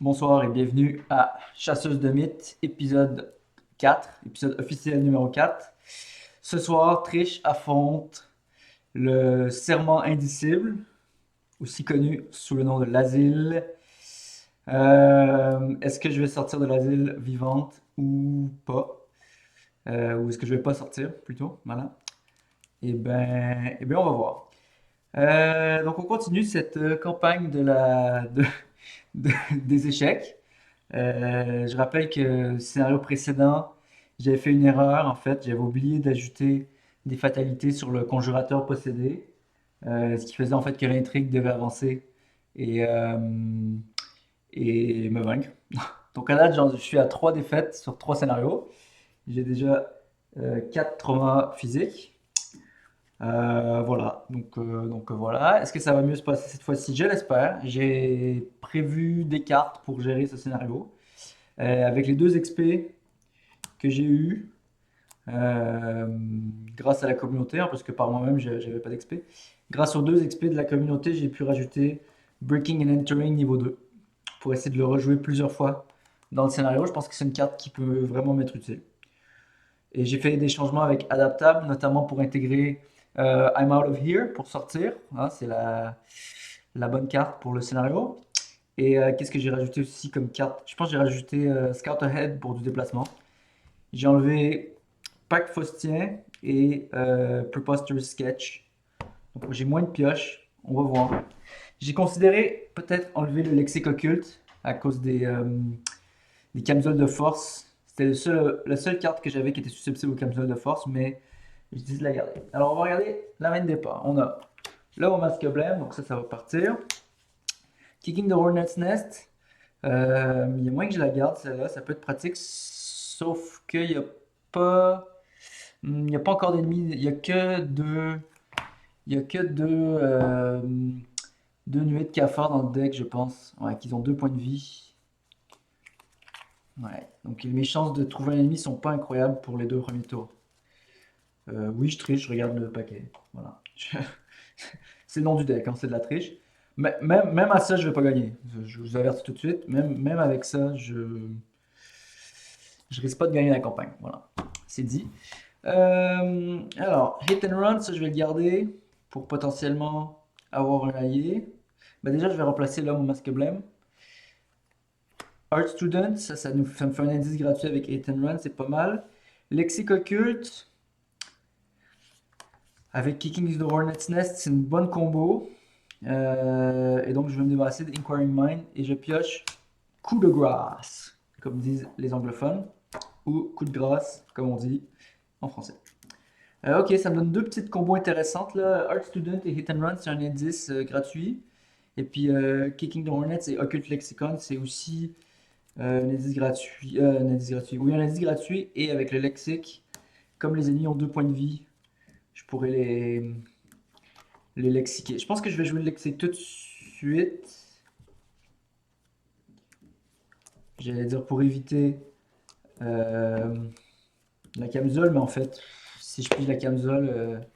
Bonsoir et bienvenue à Chasseuse de mythes, épisode 4, épisode officiel numéro 4. Ce soir, Trish affronte le serment indicible, aussi connu sous le nom de l'asile. Est-ce que je vais sortir de l'asile vivante ou pas? Ou est-ce que je vais pas sortir plutôt? Voilà. Eh ben, on va voir. Donc on continue cette campagne des échecs. Je rappelle que le scénario précédent, j'avais fait une erreur en fait, j'avais oublié d'ajouter des fatalités sur le conjurateur possédé, ce qui faisait en fait que l'intrigue devait avancer et, euh, et me vaincre. Donc à date, je suis à 3 défaites sur 3 scénarios. J'ai déjà 4 traumas physiques. Voilà, voilà. Est-ce que ça va mieux se passer cette fois-ci? Je l'espère. J'ai prévu des cartes pour gérer ce scénario. Avec les 2 XP que j'ai eu grâce à la communauté, hein, parce que par moi-même j'avais pas d'XP. Grâce aux 2 XP de la communauté, j'ai pu rajouter Breaking and Entering niveau 2 pour essayer de le rejouer plusieurs fois dans le scénario. Je pense que c'est une carte qui peut vraiment m'être utile. Et j'ai fait des changements avec Adaptable, notamment pour intégrer I'm Out of Here pour sortir. Hein, c'est la bonne carte pour le scénario. Et qu'est-ce que j'ai rajouté aussi comme carte? Je pense que j'ai rajouté Scout Ahead pour du déplacement. J'ai enlevé Pack Faustien et Preposterous Sketch. Donc j'ai moins de pioches, on va voir. J'ai considéré peut-être enlever le lexique occulte à cause des camisoles de force. C'était la seule carte que j'avais qui était susceptible aux camisoles de force, mais j'ai décidé de la garder. Alors on va regarder la main de départ. On a là au masque blême, donc ça va partir. Kicking the Hornet's Nest. Il y a moins que je la garde celle-là, ça peut être pratique, sauf qu'il n'y a pas. Il n'y a pas encore d'ennemis, il y a que deux nuées de cafards dans le deck, je pense. Ouais, qu'ils ont 2 points de vie. Ouais, donc mes chances de trouver un ennemi sont pas incroyables pour les 2 premiers tours. Oui, je triche, je regarde le paquet. Voilà. C'est le nom du deck, hein, c'est de la triche. Mais même à ça, je vais pas gagner. Je vous avertis tout de suite. Même avec ça, je risque pas de gagner la campagne. Voilà, c'est dit. Alors, Hit and Run, ça je vais le garder pour potentiellement avoir un allié. Bah déjà, je vais remplacer là mon masque blême. Art Student, ça me fait un indice gratuit avec Hit and Run, c'est pas mal. Lexique occulte avec Kicking the Hornet's Nest, c'est une bonne combo. Et donc, je vais me débarrasser d'Inquiring Mind et je pioche coup de grâce, comme disent les anglophones, ou coup de grâce, comme on dit en français. Ok, ça me donne 2 petites combos intéressantes là. Art Student et Hit and Run, c'est un indice gratuit. Et puis Kicking the Hornets et Occult Lexicon, c'est aussi un indice gratuit. Un indice gratuit. Oui, un indice gratuit. Et avec le lexique, comme les ennemis ont 2 points de vie, je pourrais les lexiquer. Je pense que je vais jouer le lexique tout de suite. J'allais dire pour éviter euh, la camisole, mais en fait, si je pige la camisole,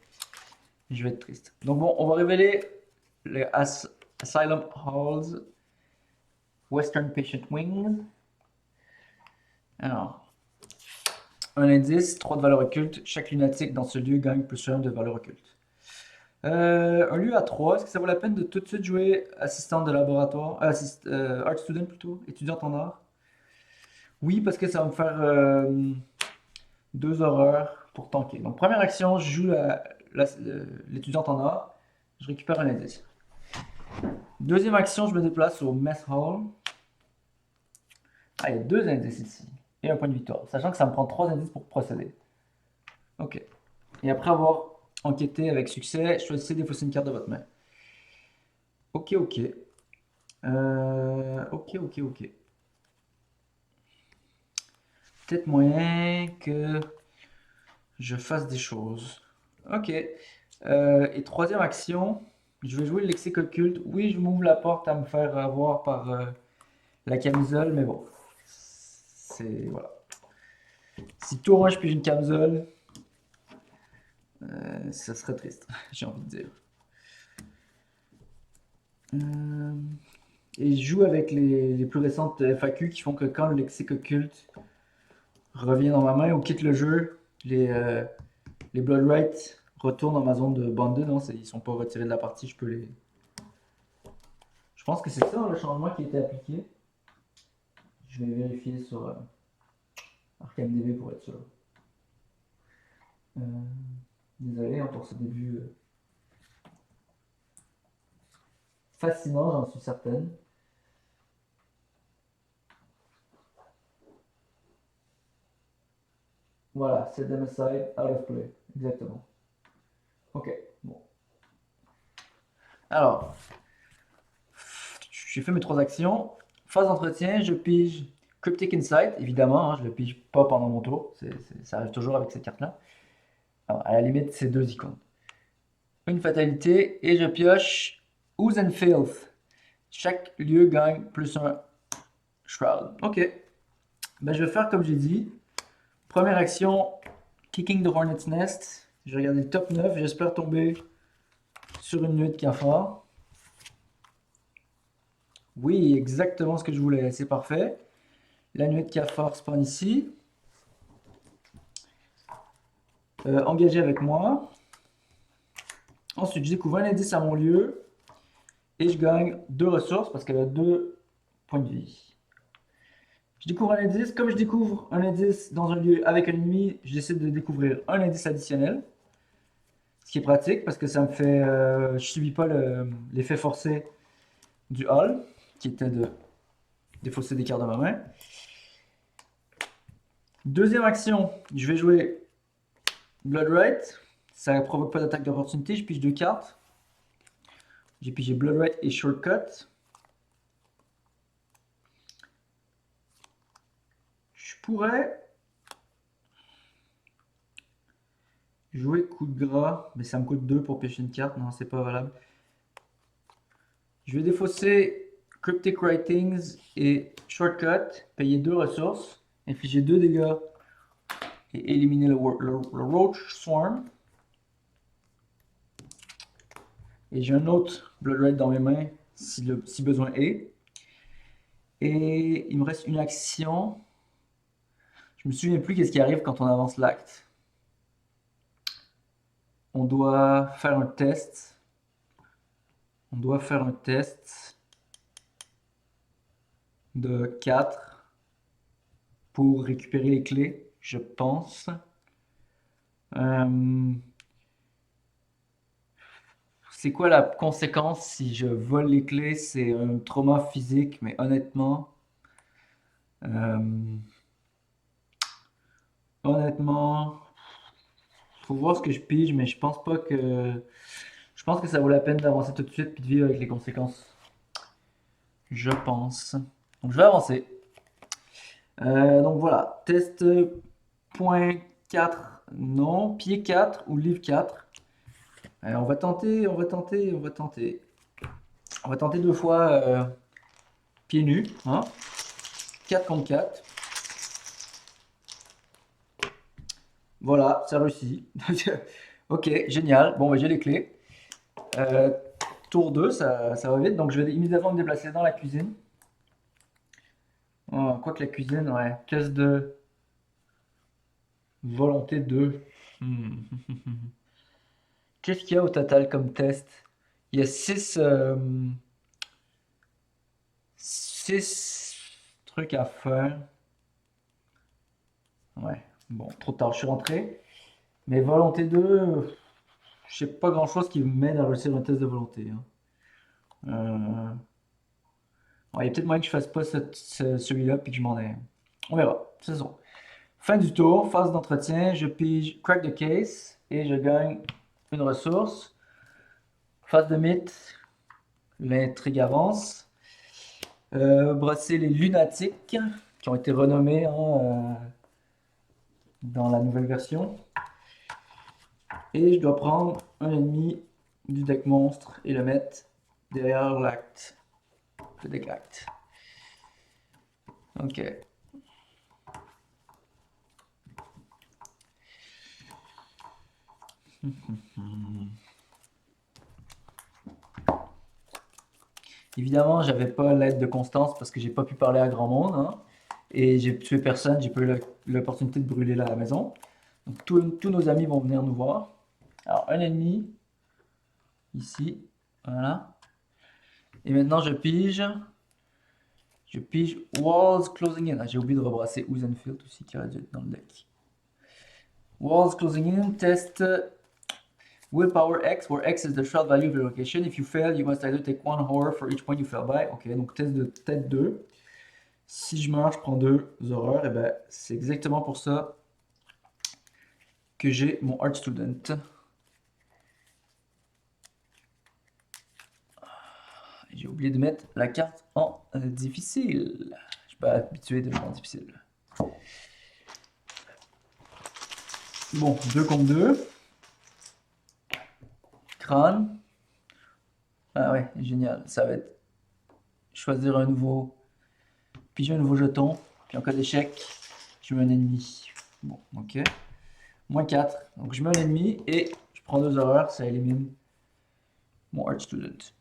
je vais être triste. Donc bon, on va révéler le Asylum Halls Western Patient Wing. Alors, un indice, 3 de valeur occulte. Chaque lunatique dans ce lieu gagne +1 de valeur occulte. Un lieu à 3, est-ce que ça vaut la peine de tout de suite jouer assistante de laboratoire, art student plutôt, étudiante en art? Oui, parce que ça va me faire 2 horreurs pour tanker. Donc première action, je joue l'étudiante en art, je récupère un indice. Deuxième action, je me déplace au mess hall. Ah, il y a 2 indices ici. Et un point de victoire. Sachant que ça me prend 3 indices pour procéder. Ok. Et après avoir enquêté avec succès, choisissez défausser une carte de votre main. Ok, ok. Ok. Peut-être moyen que je fasse des choses. Ok. Et troisième action, je vais jouer le lexique occulte. Oui, je m'ouvre la porte à me faire avoir par la camisole, mais bon. C'est. Voilà. Si tour 1 je pige une camisole, ça serait triste, j'ai envie de dire. Euh, Et je joue avec les plus récentes FAQ qui font que quand le lexique occulte revient dans ma main ou quitte le jeu, les Blood Rights retournent dans ma zone de bundle. Non, ils sont pas retirés de la partie, je peux les. Je pense que c'est ça le changement qui a été appliqué. Je vais vérifier sur ArcaneDB pour être sûr. Euh, Désolé hein, pour ce début fascinant, j'en suis certaine. Voilà, set them aside, out of play. Exactement. Ok, bon. Alors, j'ai fait mes 3 actions. Phase d'entretien, je pige Cryptic Insight, évidemment, hein, je le pige pas pendant mon tour. Ça arrive toujours avec cette carte-là. Alors, à la limite, c'est 2 icônes. Une fatalité, et je pioche Ooze and Filth. Chaque lieu gagne plus un Shroud. Ok. Ben, je vais faire comme j'ai dit. Première action, Kicking the Hornet's Nest. Je vais regarder le top 9. J'espère tomber sur une nuée de cafard. Oui, exactement ce que je voulais. C'est parfait. La nuée de cafard spawn ici. Engagé avec moi. Ensuite, je découvre un indice à mon lieu. Et je gagne 2 ressources parce qu'elle a 2 points de vie. Je découvre un indice. Comme je découvre un indice dans un lieu avec un ennemi, je décide de découvrir un indice additionnel. Ce qui est pratique parce que ça me fait. Je subis pas l'effet forcé du hall, qui était de défausser des cartes de ma main. Deuxième action, je vais jouer Blood Right. Ça ne provoque pas d'attaque d'opportunité. Je pige 2 cartes. J'ai pigé Blood Right et Shortcut. Je pourrais jouer coup de gras, mais ça me coûte 2 pour pêcher une carte. Non, c'est pas valable. Je vais défausser Cryptic Writings et Shortcut, payer 2 ressources, infliger 2 dégâts et éliminer le Roach Swarm. Et j'ai un autre Blood Red dans mes mains si besoin est. Et il me reste une action. Je me souviens plus qu'est-ce qui arrive quand on avance l'acte. On doit faire un test. On doit faire un test de 4 pour récupérer les clés, je pense. C'est quoi la conséquence si je vole les clés? C'est un trauma physique, mais honnêtement, euh, honnêtement, faut voir ce que je pige, mais je pense pas que, je pense que ça vaut la peine d'avancer tout de suite puis de vivre avec les conséquences. Je pense. Donc je vais avancer. Donc voilà, test point 4, non, pied 4 ou livre 4. On va tenter, on va tenter, on va tenter. On va tenter 2 fois pieds nus, hein. 4 contre 4. Voilà, ça réussit. Ok, génial. Bon, bah, j'ai les clés. Euh, Tour 2, ça va vite. Donc, je vais immédiatement me déplacer dans la cuisine. Oh, quoique la cuisine, ouais. Caisse de volonté 2. Hmm. Qu'est-ce qu'il y a au total comme test? Il y a 6 trucs à faire. Ouais, bon, trop tard, je suis rentré. Mais volonté 2, je sais pas grand-chose qui m'aide à réussir un test de volonté, hein. Ouais, il y a peut-être moyen que je fasse pas celui-là puis que je m'en aille. On verra. C'est ça. Fin du tour, phase d'entretien, je pige crack the case et je gagne une ressource. Phase de mythe, l'intrigue avance. Brosser les lunatiques qui ont été renommés hein, dans la nouvelle version. Et je dois prendre un ennemi du deck monstre et le mettre derrière l'acte. Le deck acte. Ok. Évidemment, j'avais pas l'aide de Constance parce que j'ai pas pu parler à grand monde, hein. Et j'ai tué personne, j'ai pas eu l'opportunité de brûler la maison. Donc tous nos amis vont venir nous voir. Alors, un ennemi, ici, voilà. Et maintenant, je pige Walls Closing In. Ah, j'ai oublié de rebrasser Oozenfield aussi qui aurait dû être dans le deck. Walls Closing In, test Willpower X, where X is the shroud value of your location. If you fail, you must either take one horror for each point you fell by. Ok, donc test de tête 2. Si je meurs, je prends 2 horreurs. Et ben, c'est exactement pour ça que j'ai mon Art Student. J'ai oublié de mettre la carte en difficile. Je suis pas habitué de jouer en difficile. Bon, 2 contre 2. Crâne. Ah ouais, génial. Ça va être choisir un nouveau, piger un nouveau jeton. Puis en cas d'échec, je mets un ennemi. Bon, ok. Moins 4. Donc je mets un ennemi et je prends 2 horreurs. Ça élimine mon Art Student.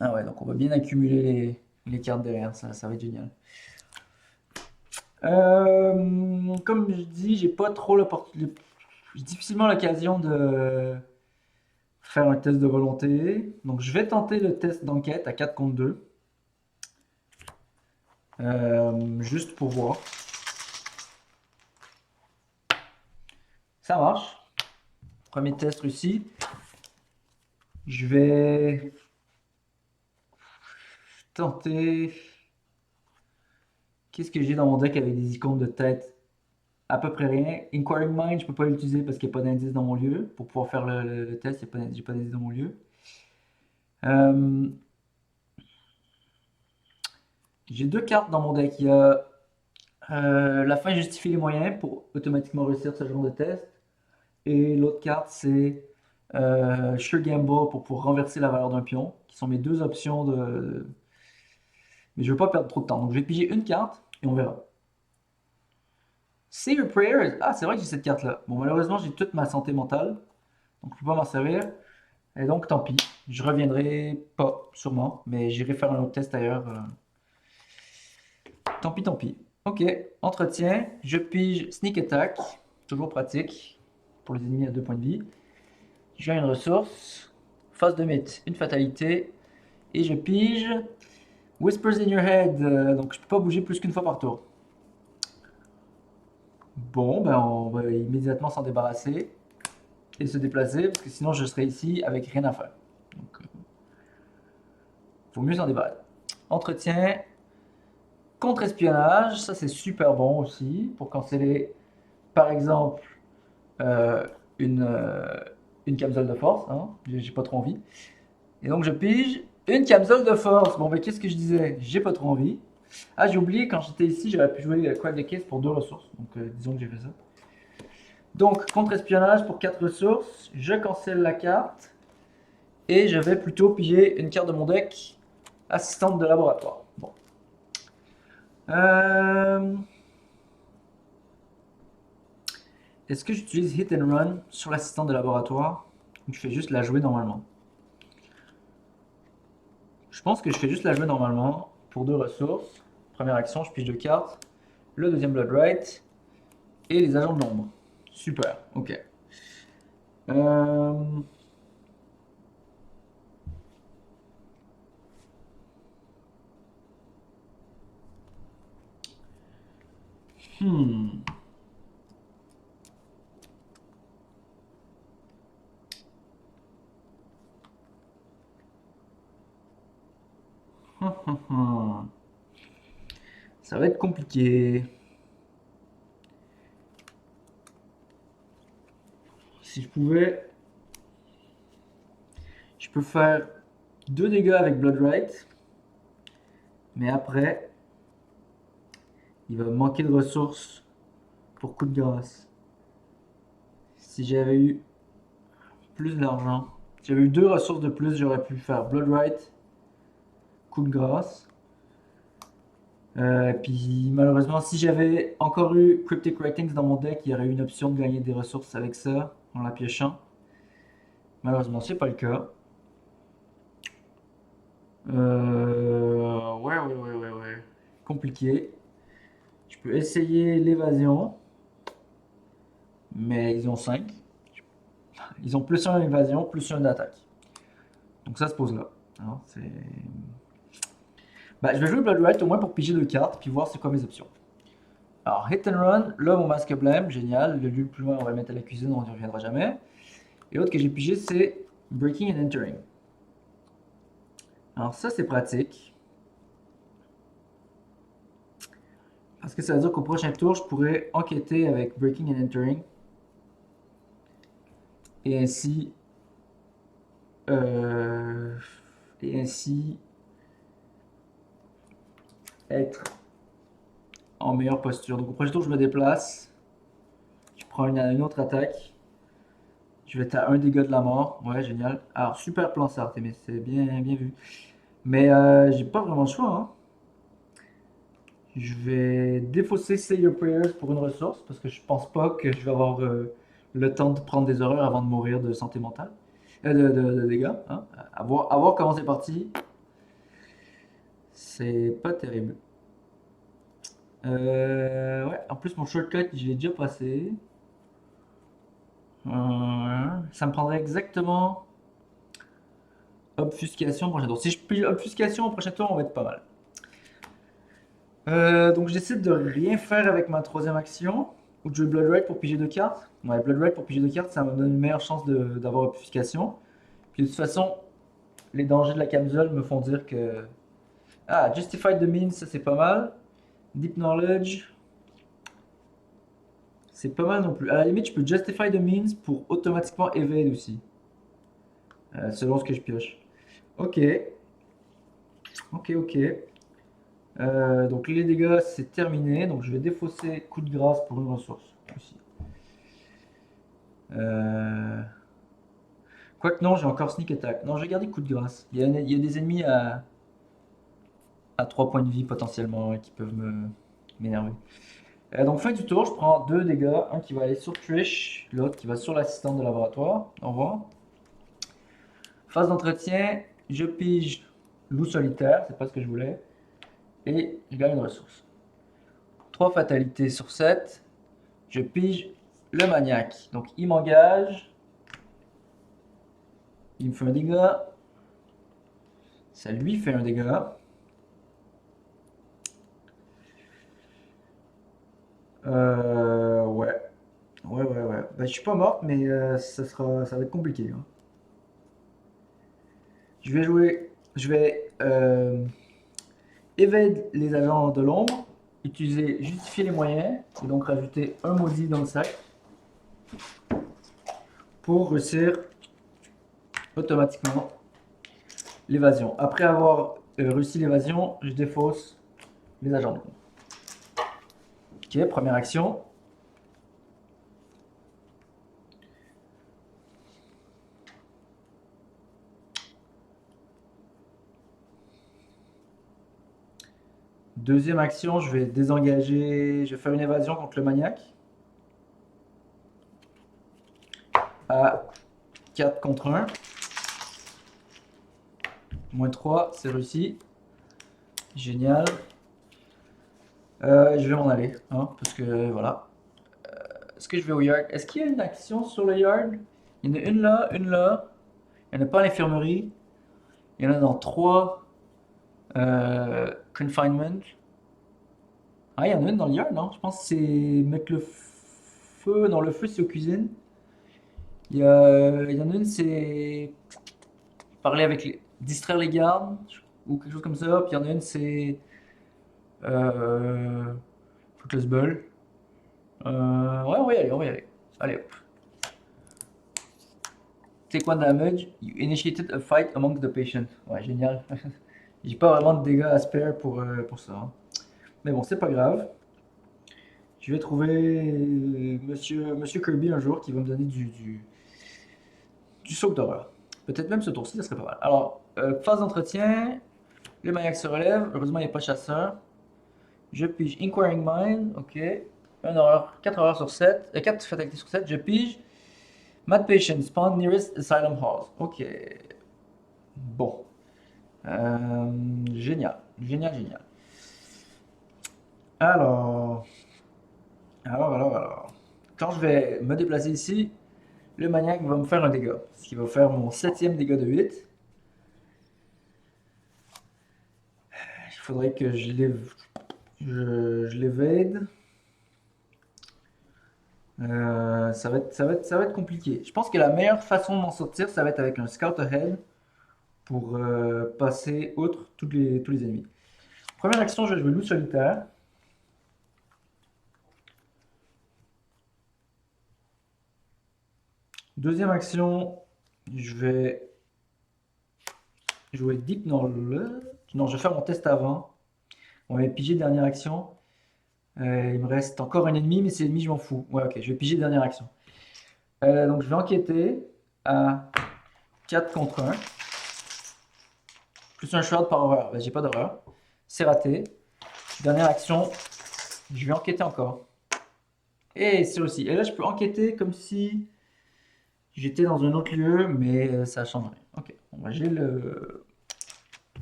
Ah ouais, donc on va bien accumuler les cartes derrière. Ça va être génial. Comme je dis, j'ai pas trop l'opportunité. J'ai difficilement l'occasion de faire un test de volonté. Donc je vais tenter le test d'enquête à 4 contre 2. Juste pour voir. Ça marche. Premier test réussi. Je vais tenter. Qu'est-ce que j'ai dans mon deck avec des icônes de tête? À peu près rien. Inquiring Mind, je peux pas l'utiliser parce qu'il n'y a pas d'indice dans mon lieu. Pour pouvoir faire le test, j'ai pas d'indice dans mon lieu. J'ai 2 cartes dans mon deck. Il y a la fin justifie les moyens pour automatiquement réussir ce genre de test. Et l'autre carte, c'est Sure Gamble pour pouvoir renverser la valeur d'un pion, qui sont mes 2 options de. Mais je veux pas perdre trop de temps. Donc je vais piger une carte et on verra. Say Your Prayers. Ah, c'est vrai que j'ai cette carte-là. Bon, malheureusement, j'ai toute ma santé mentale. Donc je peux pas m'en servir. Et donc tant pis. Je reviendrai pas, sûrement. Mais j'irai faire un autre test ailleurs. Tant pis, tant pis. Ok, entretien. Je pige Sneak Attack. Toujours pratique pour les ennemis à 2 points de vie. Je gagne une ressource. Phase de mythe, une fatalité. Et je pige Whispers in Your Head. Donc je peux pas bouger plus qu'une fois par tour. Bon, ben on va immédiatement s'en débarrasser et se déplacer parce que sinon je serai ici avec rien à faire. Donc, faut mieux s'en débarrasser. Entretien, contre-espionnage, ça c'est super bon aussi pour canceller par exemple euh, une, euh, une camisole de force. Hein, j'ai pas trop envie. Et donc je pige une camisole de force. Bon, ben qu'est-ce que je disais? J'ai pas trop envie. Ah, j'ai oublié, quand j'étais ici, j'aurais pu jouer Quack de Caisse pour 2 ressources. Donc disons que j'ai fait ça. Donc, contre-espionnage pour 4 ressources. Je cancelle la carte. Et je vais plutôt piger une carte de mon deck. Assistante de laboratoire. Bon. Est-ce que j'utilise Hit and Run sur l'assistante de laboratoire? Ou je fais juste la jouer normalement? Je pense que je fais juste la jouer normalement. Pour 2 ressources. Première action, je pige 2 cartes. Le deuxième Blood Right. Et les agents de l'ombre. Super, ok. Euh... Hmm. Ça va être compliqué. Si je pouvais, je peux faire 2 dégâts avec Blood Right. Mais après, il va me manquer de ressources pour coup de grâce. Si j'avais eu plus d'argent, si j'avais eu 2 ressources de plus, j'aurais pu faire Blood Right, coup de grâce. Puis malheureusement, si j'avais encore eu Cryptic Writings dans mon deck, il y aurait eu une option de gagner des ressources avec ça, en la piochant. Malheureusement, c'est pas le cas. Ouais. Compliqué. Je peux essayer l'évasion, mais ils ont 5. Ils ont plus 1 évasion, plus 1 d'attaque. Donc ça se pose là. Hein, bah, je vais jouer Blood Right au moins pour piger 2 cartes, puis voir c'est quoi mes options. Alors, Hit and Run, là mon masque blême, génial. Le lieu le plus loin, on va le mettre à la cuisine, on n'y reviendra jamais. Et l'autre que j'ai pigé, c'est Breaking and Entering. Alors ça, c'est pratique. Parce que ça veut dire qu'au prochain tour, je pourrais enquêter avec Breaking and Entering. Et ainsi... euh, et ainsi être en meilleure posture. Donc au prochain tour, je me déplace. Je prends une autre attaque. Je vais être à 1 dégât de la mort. Ouais, génial. Alors, super plan ça, mais c'est bien vu. Mais j'ai pas vraiment le choix. Hein. Je vais défausser Say Your Prayers pour une ressource parce que je pense pas que je vais avoir le temps de prendre des horreurs avant de mourir de santé mentale. De dégâts. Hein. À voir comment c'est parti. C'est pas terrible. Ouais, en plus mon shortcut, je l'ai déjà passé. Ça me prendrait exactement obfuscation au prochain tour. Si je pige obfuscation au prochain tour, on va être pas mal. Donc je décide de rien faire avec ma troisième action. Ou de jouer Blood Red pour piger 2 cartes. Ouais, Blood Red pour piger 2 cartes, ça me donne une meilleure chance d'avoir obfuscation. Puis de toute façon, les dangers de la camisole me font dire que... Ah, Justify the Means, ça c'est pas mal. Deep Knowledge, c'est pas mal non plus. À la limite, je peux Justify the Means pour automatiquement Evade aussi. Selon ce que je pioche. Ok. Ok. Donc les dégâts, c'est terminé. Donc je vais défausser coup de grâce pour une ressource aussi. Quoique non, j'ai encore sneak attack. Non, je vais garder coup de grâce. Il y a des ennemis à 3 points de vie potentiellement qui peuvent m'énerver. Donc fin du tour, je prends 2 dégâts. Un qui va aller sur Trish, l'autre qui va sur l'assistante de laboratoire. Au revoir. Phase d'entretien, je pige loup solitaire, c'est pas ce que je voulais. Et je gagne une ressource. 3 fatalités sur 7. Je pige le maniaque. Donc il m'engage. Il me fait un dégât. Ça lui fait un dégât. Ouais. Bah, je suis pas morte, mais ça va être compliqué. Hein. Je vais jouer. Je vais évade les agents de l'ombre, utiliser justifier les moyens, et donc rajouter un maudit dans le sac pour réussir automatiquement l'évasion. Après avoir réussi l'évasion, je défausse les agents de l'ombre. Ok, première action. Deuxième action, je vais désengager, je vais faire une évasion contre le maniaque. À 4 contre 1. Moins 3, c'est réussi. Génial. Je vais m'en aller, hein, parce que voilà. Est-ce que je vais au yard? Est-ce qu'il y a une action sur le yard? Il y en a une là, une là. Il n'y en a pas à l'infirmerie. Il y en a dans 3 confinement. Ah, il y en a une dans le yard, non? Je pense que c'est mettre le feu. Non, le feu, c'est aux cuisines. Il y en a une, c'est parler avec distraire les gardes ou quelque chose comme ça. Puis il y en a une, c'est euh, Fruitless Ball. Ouais, on va y aller, on va y aller. Allez hop. Take 1 damage. You initiated a fight among the patients. Ouais, génial. J'ai pas vraiment de dégâts à spare pour ça. Hein. Mais bon, c'est pas grave. Je vais trouver Monsieur Kirby un jour qui va me donner du saut d'horreur. Peut-être même ce tour-ci, ça serait pas mal. Alors, phase d'entretien. Le maniaque se relève. Heureusement, il n'y a pas de chasseur. Je pige Inquiring Mind. Ok. 4 horreurs sur 7. 4 fatalités sur 7. Je pige Mad Patient. Spawn nearest Asylum Halls. Ok. Bon. Génial, génial, génial. Alors, alors. Quand je vais me déplacer ici, le maniaque va me faire un dégât. Ce qui va faire mon septième dégât de 8. Il faudrait que je l'évade. Ça va être compliqué. Je pense que la meilleure façon de m'en sortir, ça va être avec un scout ahead pour passer outre tous les ennemis. Première action, je vais jouer loup solitaire. Deuxième action, je vais jouer deep knowledge. Non, je vais faire mon test avant. On va piger dernière action. Il me reste encore un ennemi, mais c'est l'ennemi, je m'en fous. Ouais, ok, je vais piger dernière action. Donc je vais enquêter à 4 contre 1. Plus un shroud par horreur. Ben, j'ai pas d'horreur. C'est raté. Dernière action, je vais enquêter encore. Et c'est aussi. Et là, je peux enquêter comme si j'étais dans un autre lieu, mais ça change rien. Ok, bon, bah, j'ai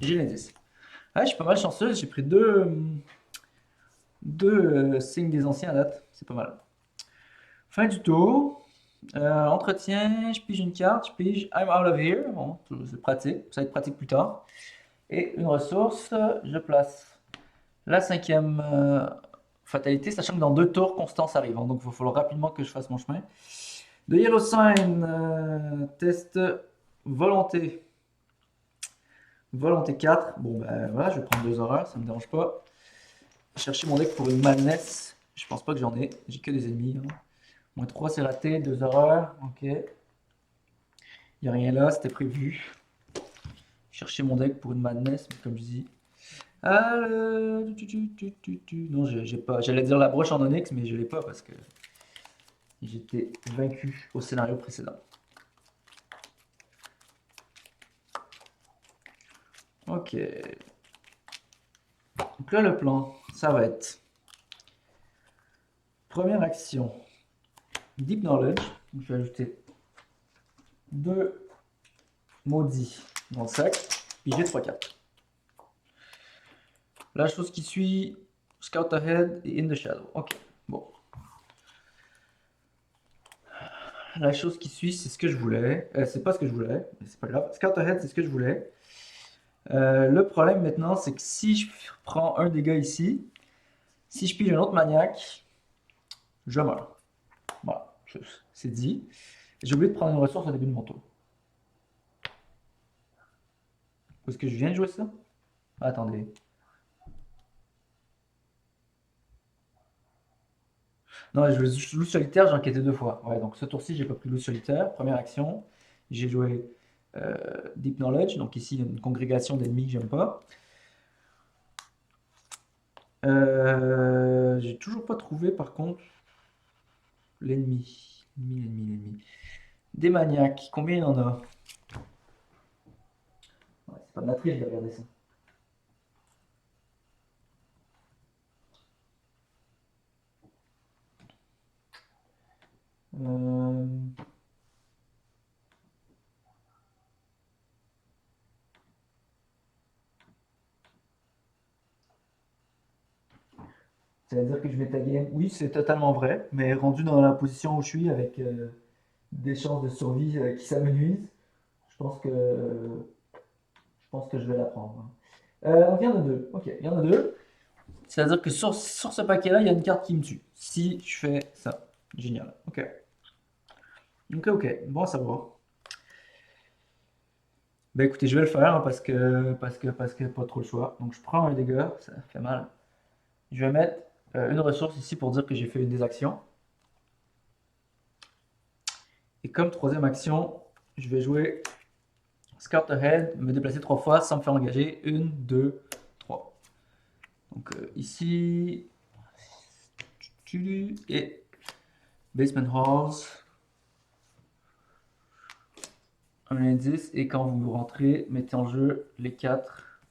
l'indice. Ah, je suis pas mal chanceux, j'ai pris deux signes des anciens à date. C'est pas mal. Fin du tour. Entretien, je pige une carte, je pige I'm out of here. Bon, c'est pratique, ça va être pratique plus tard. Et une ressource, je place la cinquième fatalité, sachant que dans 2 tours, Constance arrive. Hein, donc il va falloir rapidement que je fasse mon chemin. The Yellow Sign, test volonté. Volonté 4. Bon, ben voilà, je vais prendre 2 horreurs, ça me dérange pas. Chercher mon deck pour une madness. Je pense pas que j'en ai. J'ai que des ennemis. Hein. Moins 3, c'est raté. 2 horreurs. Ok. Il n'y a rien là, c'était prévu. Chercher mon deck pour une madness, mais comme je dis. Non, j'ai pas. J'allais dire la broche en onyx, mais je l'ai pas parce que j'étais vaincu au scénario précédent. Ok. Donc là, le plan, ça va être. Première action. Deep Knowledge. Je vais ajouter 2 maudits dans le sac. Puis j'ai 3 cartes. La chose qui suit, Scout Ahead et In the Shadow. Ok, bon. La chose qui suit, c'est ce que je voulais. C'est pas ce que je voulais, mais c'est pas grave. Scout Ahead, c'est ce que je voulais. Le problème maintenant, c'est que si je prends un dégât ici, si je pige un autre maniaque, je meurs. Voilà, c'est dit. J'ai oublié de prendre une ressource au début de mon tour. Est-ce que je viens de jouer ça? Attendez. Non, je joue loup solitaire, j'ai enquêté 2 fois. Ouais, donc ce tour-ci, j'ai pas pris loup solitaire. Première action, j'ai joué Deep Knowledge, donc ici une congrégation d'ennemis que j'aime pas. J'ai toujours pas trouvé par contre l'ennemi. L'ennemi. Des maniaques, combien il y en a? Ouais, c'est pas de la triche de regarder ça. Euh, Ça veut dire que je vais taguer. Oui, c'est totalement vrai, mais rendu dans la position où je suis avec des chances de survie qui s'amenuisent, je pense que je vais la prendre. Donc il y en a deux. Ok, il y en a deux. C'est-à-dire que sur ce paquet-là, il y a une carte qui me tue. Si je fais ça. Génial. Ok. Ok. Bon à savoir. Bah écoutez, je vais le faire hein, parce que pas trop le choix. Donc je prends un dégât, ça fait mal. Je vais mettre une ressource ici pour dire que j'ai fait une des actions. Et comme troisième action, je vais jouer Scout Ahead, me déplacer 3 fois sans me faire engager. 1, 2, 3. Donc ici. Et Basement Halls. Un indice. Et quand vous rentrez, mettez en jeu les 4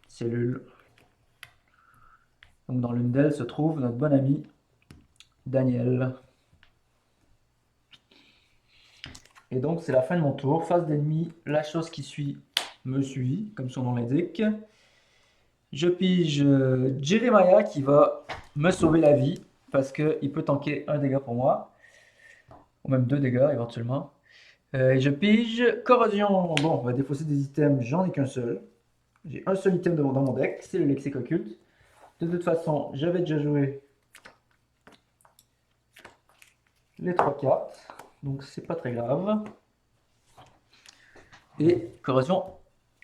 cellules. Donc dans l'une d'elles se trouve notre bon ami Daniel. Et donc c'est la fin de mon tour. Face d'ennemi, la chose qui suit me suit, comme son nom l'indique. Je pige Jeremiah qui va me sauver la vie parce qu'il peut tanker un dégât pour moi, ou même 2 dégâts éventuellement. Et je pige Corrosion. Bon, on va défausser des items, j'en ai qu'un seul. J'ai un seul item dans mon deck, c'est le lexique occulte. De toute façon, j'avais déjà joué les 3 cartes, donc c'est pas très grave. Et Corrosion,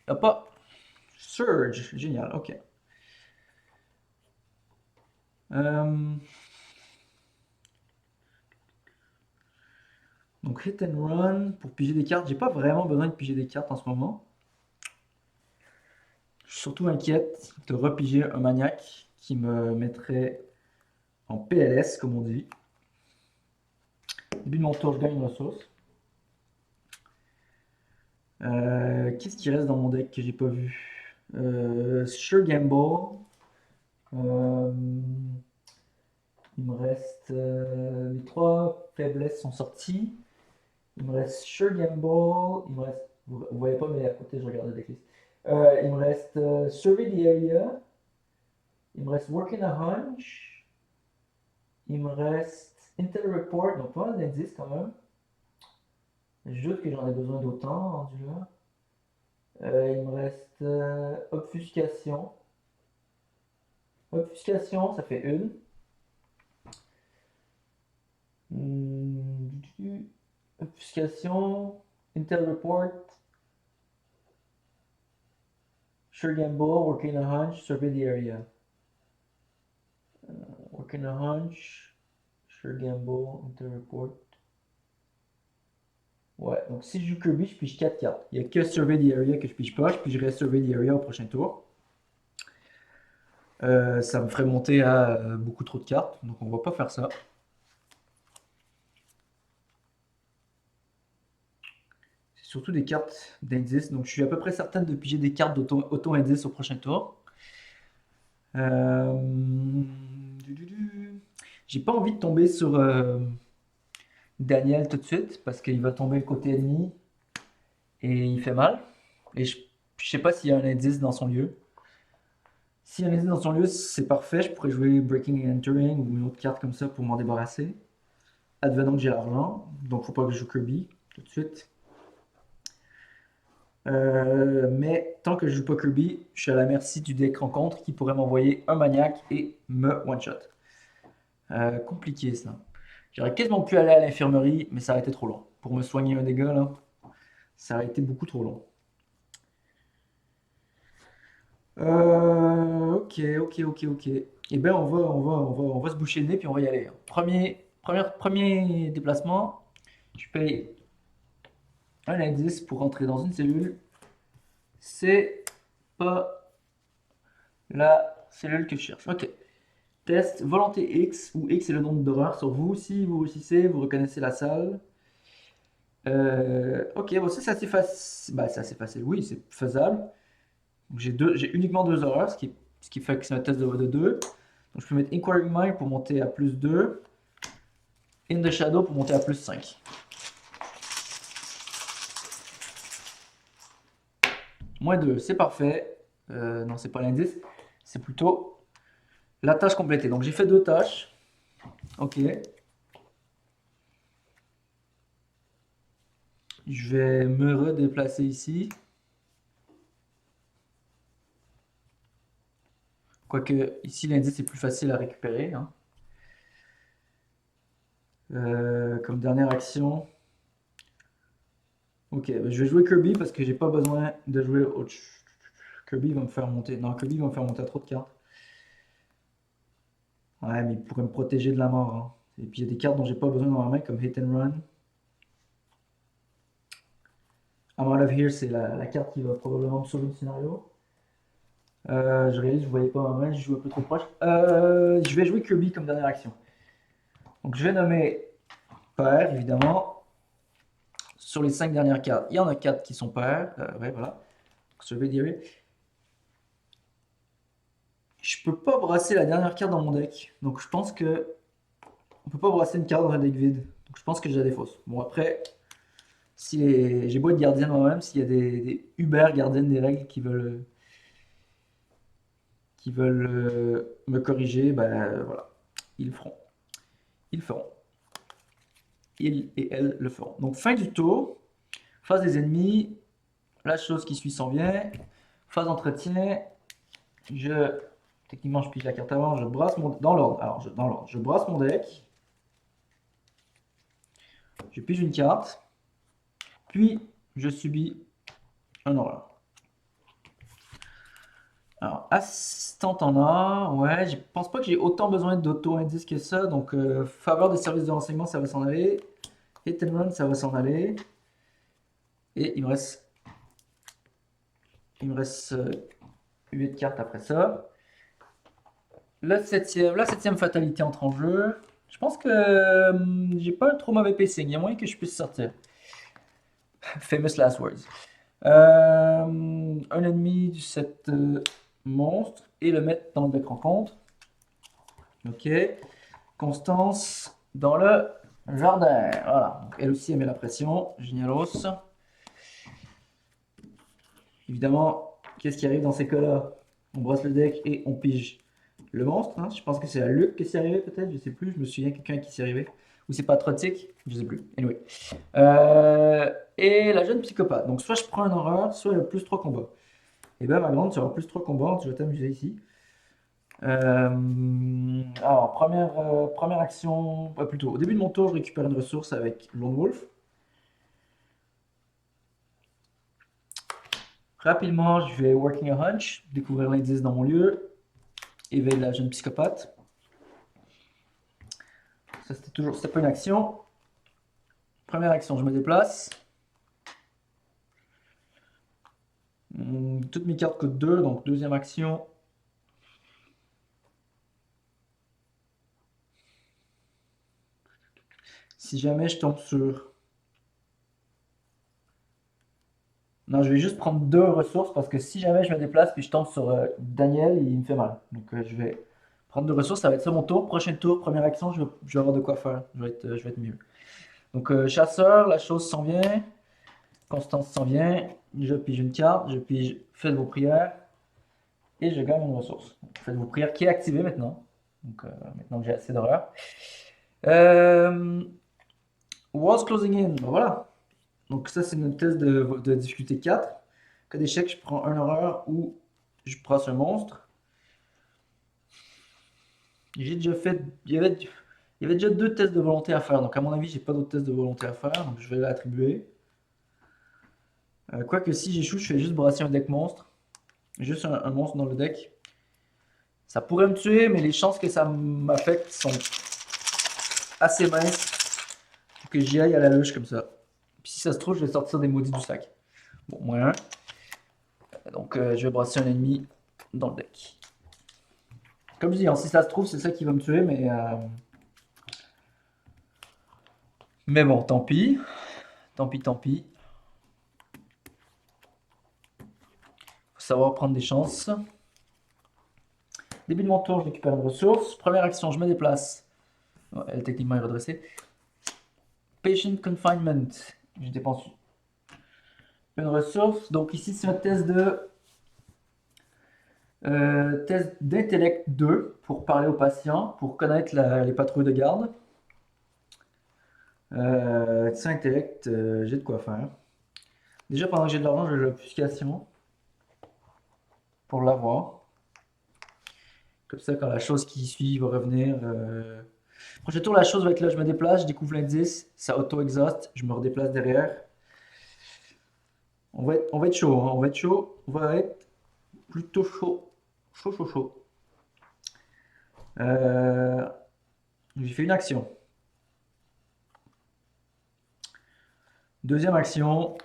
hop, Surge, génial, ok. Donc hit and run pour piger des cartes. J'ai pas vraiment besoin de piger des cartes en ce moment. Je suis surtout inquiète de repiger un maniaque qui me mettrait en PLS, comme on dit. Début de mon tour, je gagne une ressource. Qu'est-ce qui reste dans mon deck que j'ai pas vu? Sure Gamble. Il me reste. Les 3 faiblesses sont sorties. Il me reste Sure Gamble. Il me reste. Vous voyez pas, mais à côté, je regarde la decklist. Il me reste Survey the Area. Il me reste Working a Hunch. Il me reste Intel Report. Donc pas mal d'indices quand même. Je doute que j'en ai besoin d'autant rendu là. Il me reste Obfuscation. Obfuscation, ça fait une. Obfuscation, Intel Report, Sure Gamble, Working a Hunch, Survey the Area. Working a Hunch, Sure Gamble, Intel Report. Ouais, donc si je joue Kirby, je pige 4 cartes. Il n'y a que Survey the Area que je pige pas. Je pigerai Survey the Area au prochain tour. Ça me ferait monter à beaucoup trop de cartes, donc on va pas faire ça. C'est surtout des cartes d'indice, donc je suis à peu près certaine de piger des cartes d'auto-indice au prochain tour. J'ai pas envie de tomber sur Daniel tout de suite, parce qu'il va tomber le côté ennemi et il fait mal. Et je sais pas s'il y a un indice dans son lieu. S'il y a un indice dans son lieu, c'est parfait. Je pourrais jouer Breaking and Entering ou une autre carte comme ça pour m'en débarrasser. Advenant que j'ai l'argent, donc faut pas que je joue Kirby tout de suite. Mais tant que je joue pas Kirby, je suis à la merci du deck rencontre qui pourrait m'envoyer un maniaque et me one-shot. Compliqué ça. J'aurais quasiment pu aller à l'infirmerie, mais ça aurait été trop long. Pour me soigner un dégât, là, ça aurait été beaucoup trop long. Ok. Eh bien, on va se boucher le nez, puis on va y aller. Premier déplacement, je paye un indice pour rentrer dans une cellule. C'est pas la cellule que je cherche. Ok. Test volonté X, où X est le nombre d'horreurs sur vous. Si vous réussissez, vous reconnaissez la salle. Ok, bon, ça c'est assez facile. Bah, c'est assez facile, oui, c'est faisable. Donc j'ai uniquement 2 horreurs, ce qui fait que c'est un test de 2. Donc je peux mettre Inquiring Mind pour monter à plus 2. In the Shadow pour monter à plus 5. Moins 2, c'est parfait. Non, c'est pas l'indice, c'est plutôt la tâche complétée. Donc j'ai fait 2 tâches. Ok. Je vais me redéplacer ici. Quoique ici l'indice est plus facile à récupérer, hein. Comme dernière action. Ok, je vais jouer Kirby parce que j'ai pas besoin de jouer autre. Kirby va me faire monter. Non, Kirby va me faire monter à trop de cartes. Ouais, mais il pourrait me protéger de la mort, hein. Et puis il y a des cartes dont j'ai pas besoin dans ma main comme Hit and Run. I'm Out of Here, c'est la carte qui va probablement me sauver du scénario. Je réalise, je voyais pas ma main, je joue un peu trop proche. Je vais jouer Kirby comme dernière action. Donc je vais nommer pair, évidemment. Sur les 5 dernières cartes, il y en a 4 qui sont pairs. Ouais, voilà. Survey the Area. Je peux pas brasser la dernière carte dans mon deck. Donc je pense que on peut pas brasser une carte dans un deck vide. Donc je pense que j'ai des fausses. Bon après, J'ai beau être gardien moi-même, s'il y a des Uber gardiennes des règles qui veulent me corriger, ben voilà, ils le feront. Ils le feront. Ils et elles le feront. Donc fin du tour, phase des ennemis, la chose qui suit s'en vient, phase d'entretien, techniquement je pige la carte avant, je brasse dans l'ordre, dans l'ordre, je brasse mon deck, je pige une carte, puis je subis un horreur. Alors, assistant en a, ouais, je pense pas que j'ai autant besoin d'auto-indice que ça, donc faveur des services de renseignement, ça va s'en aller, hit and run, ça va s'en aller, et il me reste 8 cartes après ça. La septième fatalité entre en jeu. Je pense que j'ai pas un trop mauvais pacing. Il y a moyen que je puisse sortir. Famous last words. Un ennemi du set monstre et le mettre dans le deck rencontre. Ok. Constance dans le jardin. Voilà. Donc, elle aussi elle met la pression. Génialos. Évidemment, qu'est-ce qui arrive dans ces cas-là? On brosse le deck et on pige le monstre. Hein. Je pense que c'est à Luc que c'est arrivé peut-être, je sais plus. Je me souviens quelqu'un qui s'est arrivé. Ou c'est pas Trotic, je sais plus. Anyway. Et la jeune psychopathe. Donc soit je prends un horreur, soit elle a plus 3 combats. Et ben ma grande, tu auras plus 3 combats, tu vas t'amuser ici. Alors, première action, plutôt, au début de mon tour, je récupère une ressource avec Lone Wolf. Rapidement, je vais Working a Hunch, découvrir l'indice dans mon lieu, éveiller la jeune psychopathe. Ça, c'était pas une action. Première action, je me déplace. Toutes mes cartes coûtent 2, donc deuxième action. Si jamais je tombe sur... Non, je vais juste prendre 2 ressources parce que si jamais je me déplace puis je tombe sur Daniel, il me fait mal. Donc je vais prendre 2 ressources, ça va être ça mon tour. Prochain tour, première action, je vais avoir de quoi faire. Je vais être mieux. Donc chasseur, la chose s'en vient. Constance s'en vient. Je pige une carte, je pige faites vos prières. Et je gagne une ressource. Donc, faites vos prières qui est activée maintenant. Donc maintenant que j'ai assez d'horreur. Walls closing in, ben voilà. Donc ça c'est une test de difficulté 4. Cas d'échec, je prends un horreur ou je brasse un monstre. J'ai déjà fait. Il y avait déjà 2 tests de volonté à faire. Donc à mon avis, j'ai pas d'autres tests de volonté à faire. Donc je vais l'attribuer. Quoique si j'échoue, je fais juste brasser un deck monstre. Juste un monstre dans le deck. Ça pourrait me tuer, mais les chances que ça m'affecte sont assez minces pour que j'y aille à la luche comme ça. Puis si ça se trouve, je vais sortir des maudits du sac. Bon, moins 1. Donc je vais brasser un ennemi dans le deck. Comme je dis, hein, si ça se trouve, c'est ça qui va me tuer, mais bon, tant pis. Tant pis, tant pis. Faut savoir prendre des chances. Début de mon tour, je récupère une ressource. Première action, je me déplace. Ouais, elle techniquement est redressée. Patient Confinement. Je dépense une ressource. Donc ici, c'est un test d'intellect 2 pour parler aux patients, pour connaître les patrouilles de garde. Ça, intellect, j'ai de quoi faire. Déjà, pendant que j'ai de l'argent, j'ai l'obfuscation pour l'avoir. Comme ça, quand la chose qui suit va revenir. Prochain tour, la chose va être là, je me déplace, je découvre l'indice, ça auto-exhauste, je me redéplace derrière. On va être chaud, hein, on va être chaud, on va être plutôt chaud. Chaud, chaud, chaud. J'ai fait une action. Deuxième action,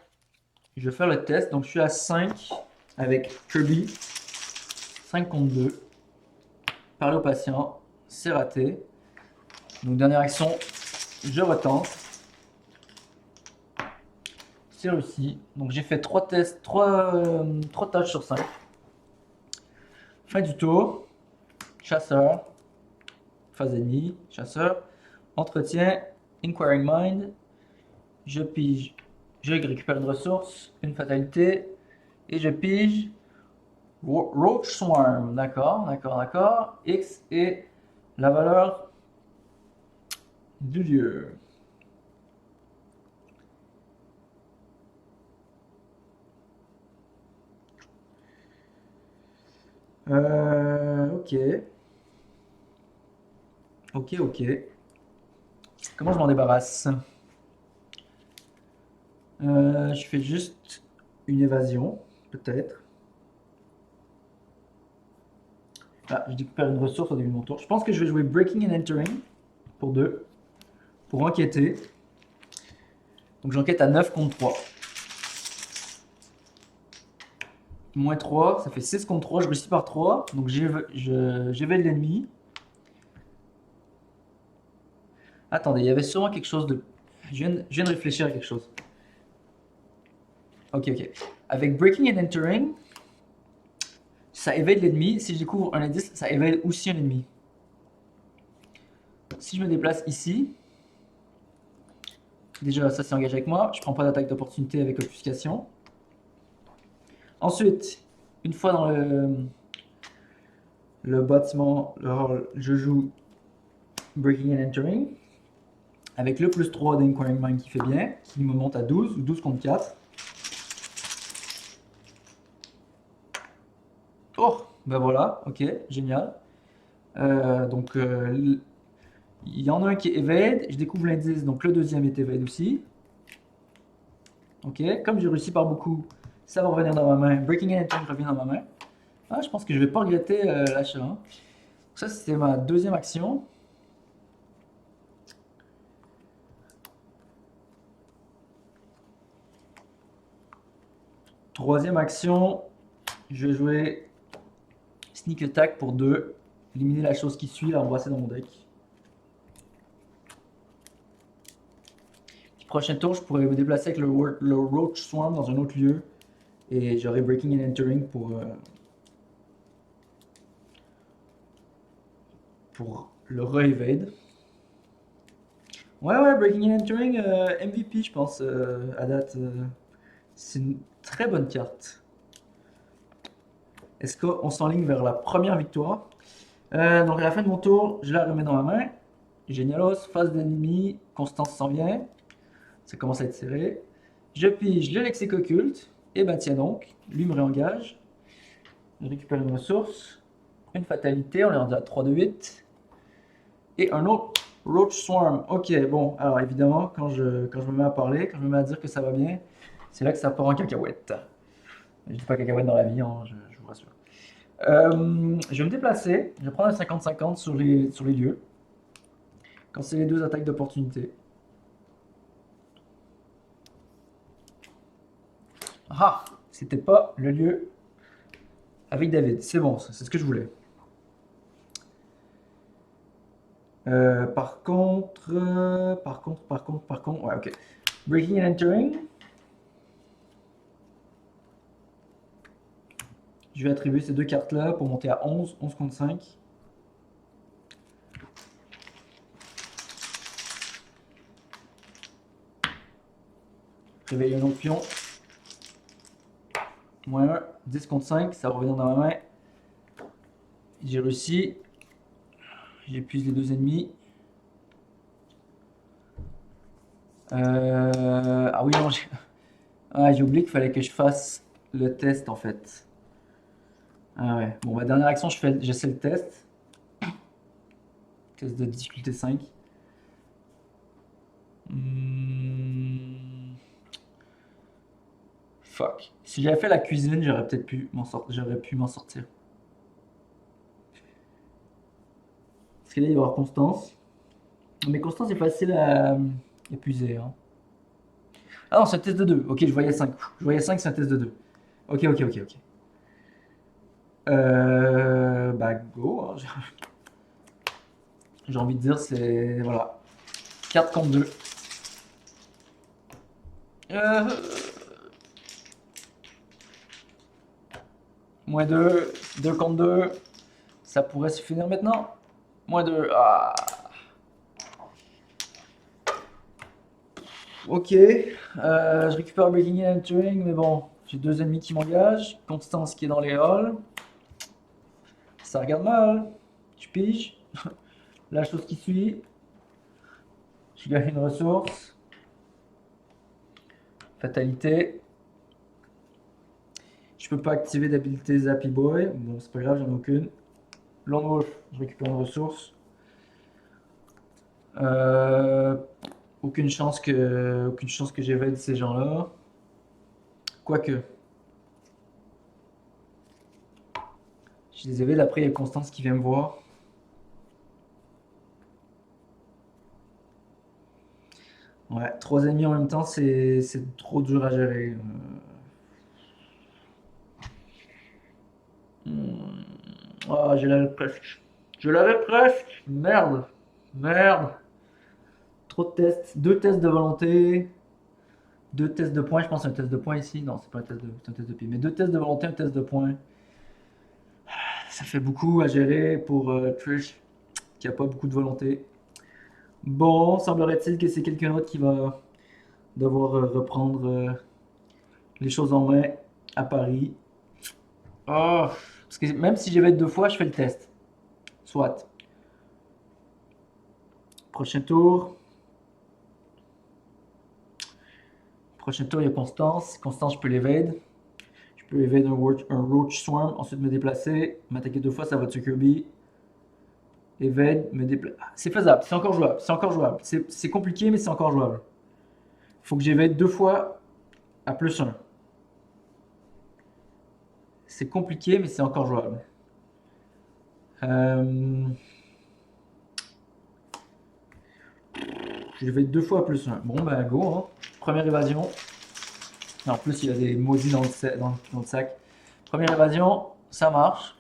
je vais faire le test. Donc je suis à 5 avec Kirby. 5 contre 2. Parler au patient, c'est raté. Donc dernière action, je retente. C'est réussi. Donc j'ai fait 3 tests, 3 tâches sur 5. Fin du tour. Chasseur. Phase ennemie. Chasseur. Entretien. Inquiring Mind. Je pige Je récupère une ressource, une fatalité, et je pige Roach Swarm. D'accord, d'accord, d'accord. X est la valeur du lieu. Ok. Ok, ok. Comment je m'en débarrasse? Je fais juste une évasion, peut-être. Ah, je récupère une ressource au début de mon tour. Je pense que je vais jouer Breaking and Entering pour 2, pour enquêter. Donc j'enquête à 9 contre 3. Moins 3, ça fait 6 contre 3, je réussis par 3. Donc j'évade l'ennemi. Attendez, il y avait sûrement quelque chose de... Je viens de réfléchir à quelque chose. Ok, ok. Avec Breaking and Entering, ça évade l'ennemi. Si je découvre un indice, ça évade aussi un ennemi. Si je me déplace ici, déjà ça c'est engagé avec moi. Je prends pas d'attaque d'opportunité avec obfuscation. Ensuite, une fois dans le bâtiment, je joue Breaking and Entering. Avec le plus 3 d'Inquiring Mind qui fait bien, qui me monte à 12, ou 12 contre 4. Oh, ben voilà, ok, génial. Donc, il y en a un qui est evade, je découvre l'indice, donc le deuxième est evade aussi. Ok, comme j'ai réussi par beaucoup, ça va revenir dans ma main. Breaking and Entering revient dans ma main. Ah, je pense que je vais pas regretter l'achat. Hein. Ça, c'était ma deuxième action. Troisième action, je vais jouer Sneak Attack pour 2. Éliminer la chose qui suit, la rembrasser dans mon deck. Prochain tour, je pourrais me déplacer avec le Roach Swarm dans un autre lieu. Et j'aurai Breaking and Entering pour le re-evade. Ouais, ouais, Breaking and Entering, MVP, je pense, à date. C'est une très bonne carte. Est-ce qu'on s'enligne vers la première victoire? Donc à la fin de mon tour, je la remets dans ma main. Génialos, phase d'ennemi, Constance s'en vient. Ça commence à être serré. Je pige le lexique occulte. Et bah tiens donc, lui me réengage. Je récupère une ressource. Une fatalité, on est rendu à 3 de 8. Et un autre Roach Swarm. Ok, bon, alors évidemment, quand je me mets à parler, quand je me mets à dire que ça va bien, c'est là que ça part en cacahuète. Je dis pas cacahuète dans la vie, hein, je vous rassure. Je vais me déplacer, je vais prendre un 50-50 sur les lieux. Quand c'est les deux attaques d'opportunité. Ah, c'était pas le lieu avec David. C'est bon, c'est ce que je voulais. Par contre, ouais, ok. Breaking and Entering. Je vais attribuer ces deux cartes-là pour monter à 11, 11 contre 5. Réveiller un autre pion. Moins 1, 10 contre 5, ça revient dans ma main. J'ai réussi. J'épuise les deux ennemis. Ah oui, non, j'ai oublié qu'il fallait que je fasse le test en fait. Ah ouais. Bon, ma dernière action, j'essaie le test. Test de difficulté 5. Fuck. Si j'avais fait la cuisine, j'aurais peut-être pu m'en sortir. Parce que là, il va y avoir Constance. Mais Constance est facile à épuiser. Hein. Ah non, c'est un test de 2. Ok, je voyais 5. Je voyais 5, c'est un test de 2. Ok, ok, ok, ok. Bah, go. Hein. J'ai envie de dire, c'est. Voilà. 4 contre 2. Euh... Moins 2. 2 contre 2. Ça pourrait se finir maintenant. Moins 2. Ah. Ok, je récupère Breaking and Entering, mais bon, j'ai deux ennemis qui m'engagent. Constance qui est dans les halls. Ça regarde mal. Tu piges. La chose qui suit. Je gagne une ressource. Fatalité. Je peux pas activer d'habilité Zappy Boy. Bon, c'est pas grave, j'en ai aucune. Lone Wolf, je récupère une ressource. Euh, aucune chance que j'évade ces gens-là. Quoique. Je les évade, après il y a Constance qui vient me voir. Ouais, trois ennemis en même temps, c'est trop dur à gérer. Ah, je l'avais presque. Je l'avais presque. Merde. Merde. Trop de tests. Deux tests de volonté. Deux tests de points. Je pense un test de points ici. Non, c'est pas un test c'est un test de pied. Mais deux tests de volonté, un test de points. Ça fait beaucoup à gérer pour Trish, qui a pas beaucoup de volonté. Bon, semblerait-il que c'est quelqu'un d'autre qui va devoir reprendre les choses en main à Paris. Oh, parce que même si j'y vais deux fois, je fais le test. Soit. Prochain tour. Prochain tour, il y a Constance. Constance, je peux l'évade. Je peux évade un Roach Swarm, ensuite me déplacer. M'attaquer deux fois, ça va tuer Kirby. Evade, me déplacer. C'est faisable, c'est encore jouable. C'est encore jouable. C'est compliqué, mais c'est encore jouable. Faut que j'évade deux fois à plus un. C'est compliqué, mais c'est encore jouable. Euh... J'évade deux fois à plus un. Bon, ben go. Hein. Première évasion. En plus, il y a des maudits dans le sac. Première évasion, ça marche.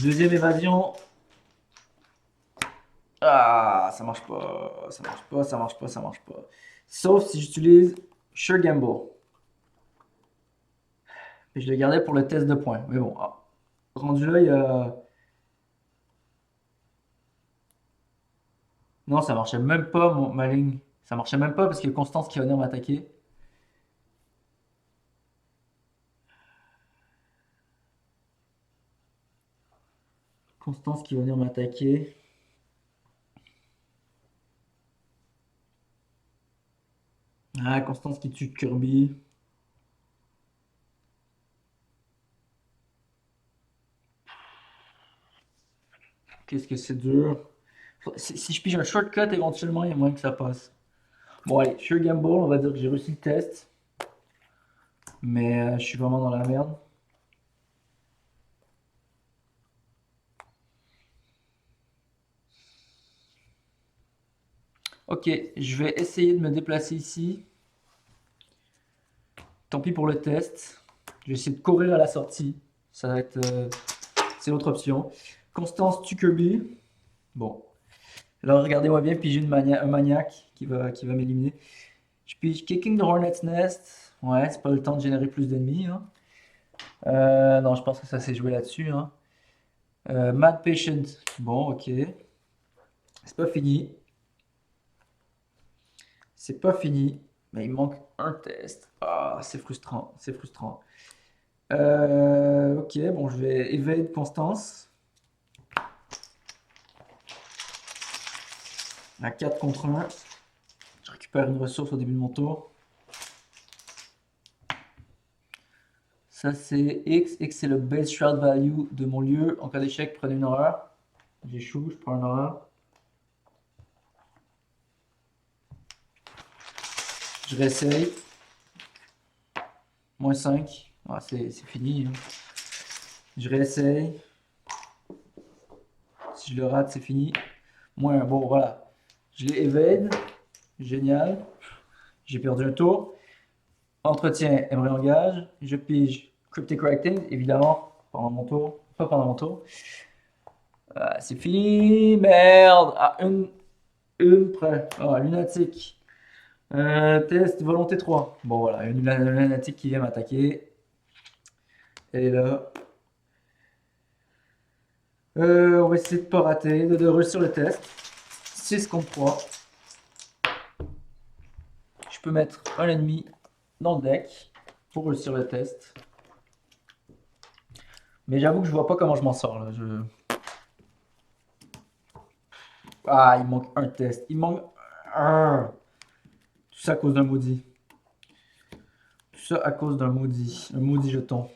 Deuxième évasion. Ah, ça marche pas. Ça marche pas, ça marche pas, ça marche pas. Sauf si j'utilise Sure Gamble. Et je le gardais pour le test de points. Mais bon, rendu là, il y a. Non, ça marchait même pas, ma ligne. Ça marchait même pas parce qu'il y a Constance qui va venir m'attaquer. Constance qui va venir m'attaquer. Ah, Constance qui tue Kirby. Qu'est-ce que c'est dur. Si je pige un shortcut, éventuellement, il y a moyen que ça passe. Bon, allez, Sure Gamble, on va dire que j'ai réussi le test. Mais je suis vraiment dans la merde. Ok, je vais essayer de me déplacer ici. Tant pis pour le test. Je vais essayer de courir à la sortie. Ça va être. C'est l'autre option. Constance tue Kirby. Bon. Alors regardez-moi bien, piger un maniaque qui va m'éliminer. Je pige Kicking the Hornet's Nest. Ouais, c'est pas le temps de générer plus d'ennemis. Hein. Non, je pense que ça s'est joué là-dessus. Hein. Mad Patient. Bon, ok. C'est pas fini. C'est pas fini. Mais il manque un test. Ah, c'est frustrant. C'est frustrant. Ok, bon, je vais evade Constance. À 4 contre 1. Je récupère une ressource au début de mon tour. Ça c'est X. X c'est le base shroud value de mon lieu. En cas d'échec, prenez une horreur. J'échoue, je prends une horreur. Je réessaye. Moins 5. Ah, c'est fini. Hein. Je réessaye. Si je le rate, c'est fini. Moins, bon voilà. Je les evade. Génial. J'ai perdu un tour. Entretien, elle me réengage. Je pige Cryptic Writing, évidemment, pendant mon tour. Pas pendant mon tour. C'est fini, merde. Ah, une près. Ah, lunatique. Test volonté 3. Bon, voilà, une lunatique qui vient m'attaquer. Elle est là. On va essayer de pas rater, de réussir le test. 6 contre 3. peux mettre un ennemi dans le deck pour réussir le test. Mais j'avoue que je vois pas comment je m'en sors là. Ah, il manque un test. Il manque. Ah. Tout ça à cause d'un maudit. Tout ça à cause d'un maudit. Un maudit jeton.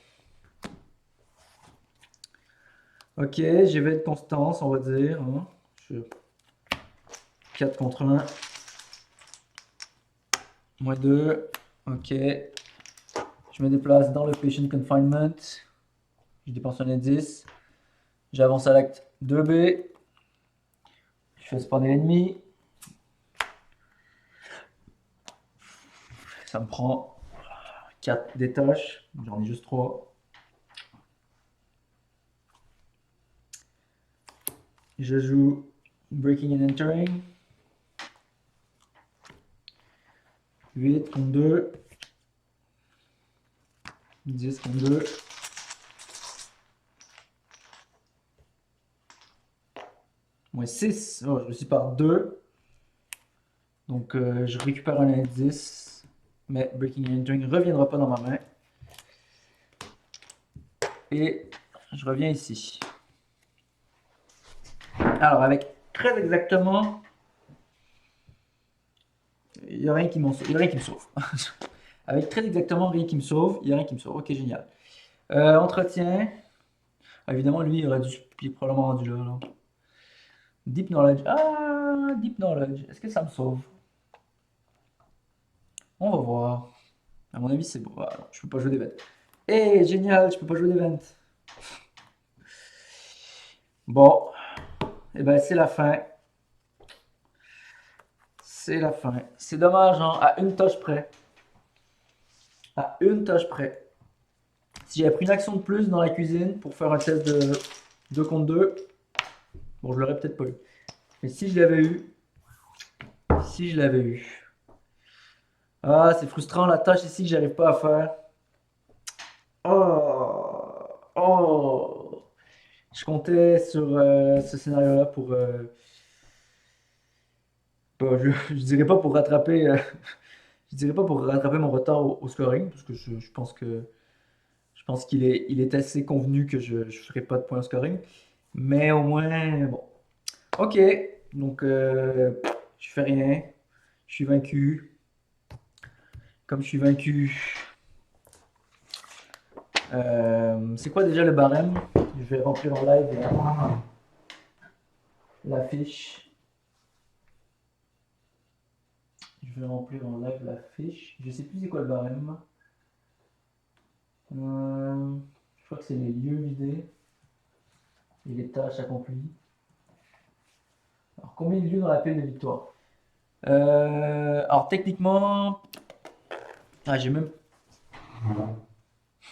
Ok, je vais être Constance, on va dire. Hein. 4 contre 1. Moins 2. Ok. Je me déplace dans le Patient Confinement. Je dépense un indice. J'avance à l'acte 2B. Je fais spawner l'ennemi. Ça me prend 4 détaches. J'en ai juste 3. Je joue Breaking and Entering. 8 contre 2. 10 contre 2. Moins 6. Oh, je réussis par 2. Donc je récupère un indice. Mais Breaking and Entering ne reviendra pas dans ma main. Et je reviens ici. Alors avec très exactement... Il n'y a rien qui me sauve. Avec très exactement rien qui me sauve. Il n'y a rien qui me sauve. Ok, génial. Entretien. Ah, évidemment, lui, il aurait dû... Il est probablement rendu là. Deep Knowledge. Ah, Deep Knowledge. Est-ce que ça me sauve? On va voir. À mon avis, c'est bon. Voilà, je peux pas jouer d'event. Eh, génial, je peux pas jouer d'event. Bon. Et ben, c'est la fin. C'est la fin. C'est dommage, hein, à une tâche près. À une tâche près. Si j'avais pris une action de plus dans la cuisine pour faire un test de 2 contre 2, bon, je l'aurais peut-être pas eu. Mais si je l'avais eu, si je l'avais eu. Ah, c'est frustrant la tâche ici que j'arrive pas à faire. Oh, oh. Je comptais sur ce scénario-là pour. Bah, je dirais pas pour rattraper. Je dirais pas pour rattraper mon retard au scoring, parce que je pense que. Je pense il est assez convenu que je ne ferai pas de points au scoring. Mais au moins, bon. Ok, donc je fais rien. Je suis vaincu. Comme je suis vaincu, c'est quoi déjà le barème? Je vais remplir en live la fiche. Je vais remplir en live la fiche. Je sais plus c'est quoi le barème. Je crois que c'est les lieux vidés et les tâches accomplies. Alors combien de lieux dans la pile de victoire? Alors techniquement, ah, j'ai même.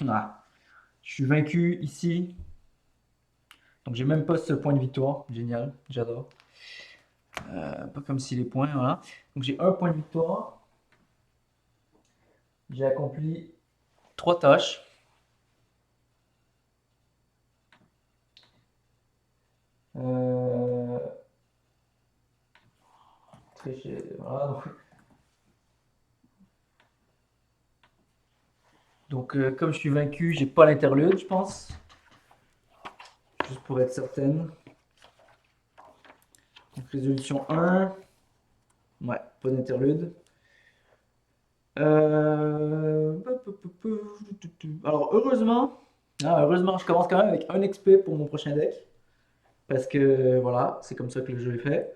Ah, je suis vaincu ici. Donc j'ai même pas ce point de victoire. Génial, j'adore. Pas comme si les points, voilà. Donc j'ai un point de victoire. J'ai accompli 3 tâches. Voilà, donc comme je suis vaincu, j'ai pas l'interlude, je pense. Juste pour être certaine. Donc résolution 1. Ouais, pas d'interlude. Alors heureusement, je commence quand même avec un XP pour mon prochain deck. Parce que voilà, c'est comme ça que le jeu est fait.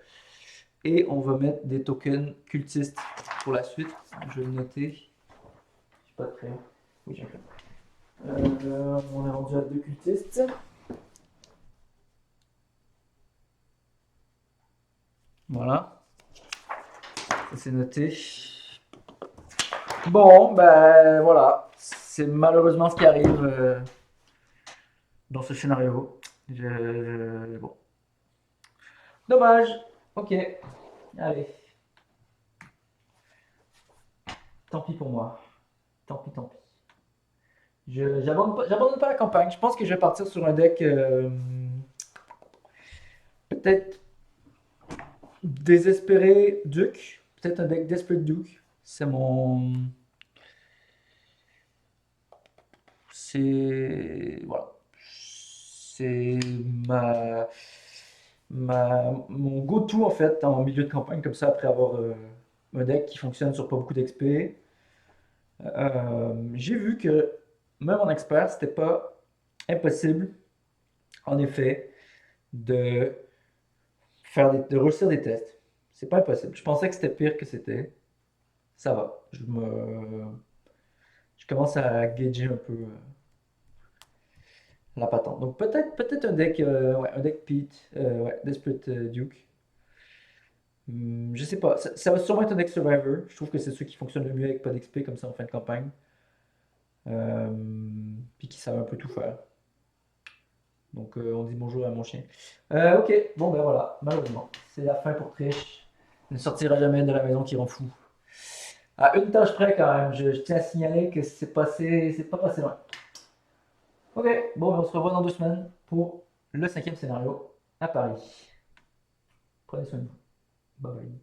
Et on va mettre des tokens cultistes pour la suite. Je vais le noter. J'ai pas de crayon. Oui, j'ai un crayon. On est rendu à 2 cultistes. Voilà. Ça c'est noté. Bon, ben voilà. C'est malheureusement ce qui arrive dans ce scénario. Bon. Dommage. Ok. Allez. Tant pis pour moi. Tant pis, tant pis. J'abandonne pas la campagne. Je pense que je vais partir sur un deck peut-être désespéré Duke. Peut-être un deck Desperate Duke. C'est mon. C'est. Voilà. C'est mon go-to en fait en milieu de campagne, comme ça, après avoir un deck qui fonctionne sur pas beaucoup d'XP. J'ai vu que même en expert, c'était pas impossible, en effet, de de réussir des tests. C'est pas impossible. Je pensais que c'était pire que c'était. Ça va. Je commence à gager un peu la patente. Donc peut-être un deck, ouais, un deck Pete, ouais, Desperate Duke. Je sais pas. Ça va sûrement être un deck Survivor. Je trouve que c'est ceux qui fonctionnent le mieux avec pas d'XP comme ça en fin de campagne. Euh, Puis qui savent un peu tout faire. Donc on dit bonjour à mon chien. Ok, bon ben voilà, malheureusement, c'est la fin pour Trish. Il ne sortira jamais de la maison qui rend fou. À une tâche près quand même, je tiens à signaler que c'est pas passé loin. Ok, bon ben on se revoit dans 2 semaines pour le 5e scénario à Paris. Prenez soin de vous. Bye bye.